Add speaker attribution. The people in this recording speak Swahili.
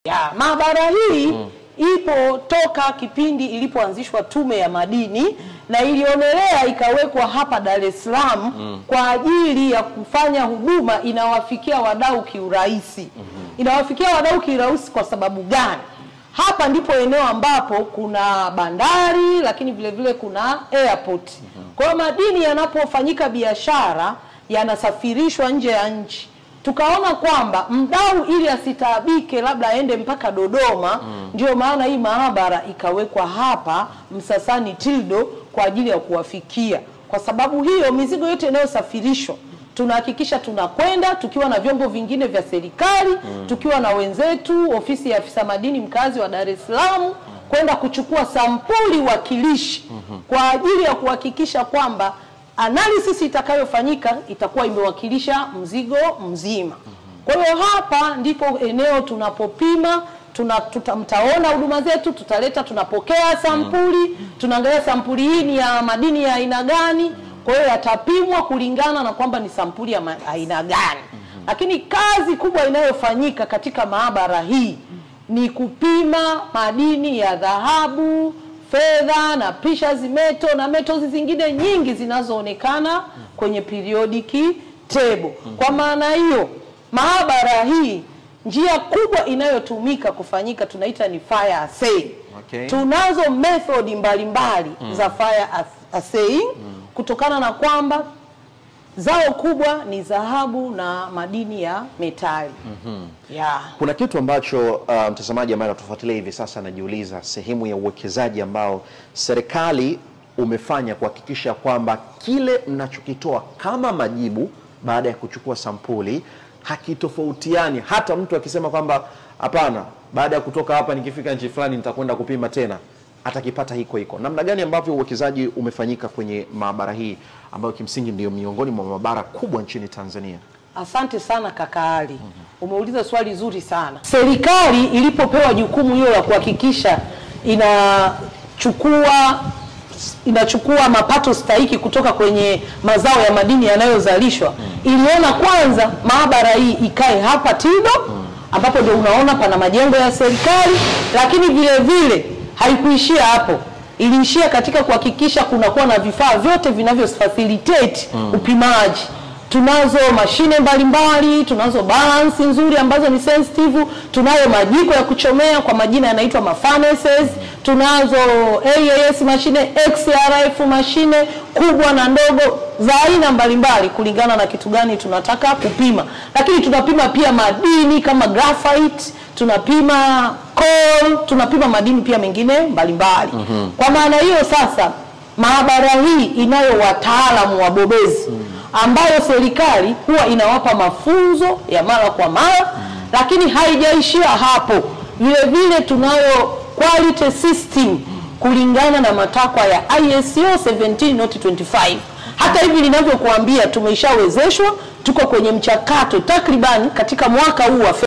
Speaker 1: Ya, maabara hii ipo toka kipindi ilipoanzishwa Tume ya Madini na ilionelea ikawekwa hapa Dar es Salaam kwa ajili ya kufanya huduma inawafikia wadau kiurahisi. Inawafikia wadau kiurahisi kwa sababu gani? Hapa ndipo eneo ambapo kuna bandari lakini vile vile kuna airport. Kwa hiyo madini yanapofanyika biashara yanasafirishwa nje ya nchi. Tukaona kwamba mdau ili asitaabike labda aende mpaka Dodoma, ndio maana hii maabara ikawekwa hapa Msasani Tildo kwa ajili ya kuwafikia. Kwa sababu hiyo mizigo yote inayosafirishwa tunahakikisha tunakwenda tukiwa na vyombo vingine vya serikali, tukiwa na wenzetu ofisi ya afisa madini mkazi wa Dar es Salaam kwenda kuchukua sampuli wakilishi kwa ajili ya kuhakikisha kwamba analysis itakayofanyika itakuwa imewakilisha mzigo mzima. Kwa hiyo hapa ndipo eneo tunapopima, mtaona huduma zetu, tutaleta, tunapokea sampuli, tunaangalia sampuli hii ni ya madini ya aina gani, kwa hiyo yatapimwa kulingana na kwamba ni sampuli ya aina gani. Lakini kazi kubwa inayofanyika katika maabara hii ni kupima madini ya dhahabu, fedha na precious metal na metals zingine nyingi zinazoonekana kwenye periodic table. Kwa maana hiyo maabara hii njia kubwa inayotumika kufanyika tunaita ni fire assay. Tunazo method mbalimbali za fire assaying kutokana na kwamba zao kubwa ni dhahabu na madini ya metali.
Speaker 2: Kuna kitu ambacho mtazamaji ambaye anatufuatilia hivi sasa anajiuliza, sehemu ya uwekezaji ambao serikali umefanya kuhakikisha kwamba kile mnachokitoa kama majibu baada ya kuchukua sampuli hakitofautiani, hata mtu akisema kwamba hapana, baada ya kutoka hapa nikifika nchi fulani nitakwenda kupima tena, atakipata hiko. Namna gani ambavyo uwekezaji umefanyika kwenye maabara hii ambayo kimsingi ndio miongoni mwa maabara kubwa nchini Tanzania? Asante
Speaker 1: sana kaka Ali. Umeuliza swali zuri sana. Serikali ilipopewa jukumu hilo la kuhakikisha inachukua mapato stahiki kutoka kwenye mazao ya madini yanayozalishwa, iliona kwanza maabara hii ikae hapa Tildo ambapo ndio unaona pana majengo ya serikali, lakini vile vile haikuishia hapo. Iliishia katika kuhakikisha kunakuwa na vifaa vyote vinavyo-facilitate upimaji. Tunazo mashine mbalimbali, tunazo balance nzuri ambazo ni sensitive, tunayo majiko ya kuchomea kwa majina yanaitwa mafurnaces, tunazo AAS mashine, XRF mashine kubwa na ndogo za aina mbalimbali kulingana na kitu gani tunataka kupima. Lakini tunapima pia madini kama graphite, tunapima coal, tunapima madini pia mengine mbalimbali. Kwa maana hiyo sasa maabara hii inayo wataalamu wabobezi ambayo serikali huwa inawapa mafunzo ya mara kwa mara, lakini haijaishia hapo. Vile vile tunayo quality system kulingana na matakwa ya ISO 17025. Hata hivi ninavyokuambia tumeshawezeshwa, tuko kwenye mchakato takriban katika mwaka huu wa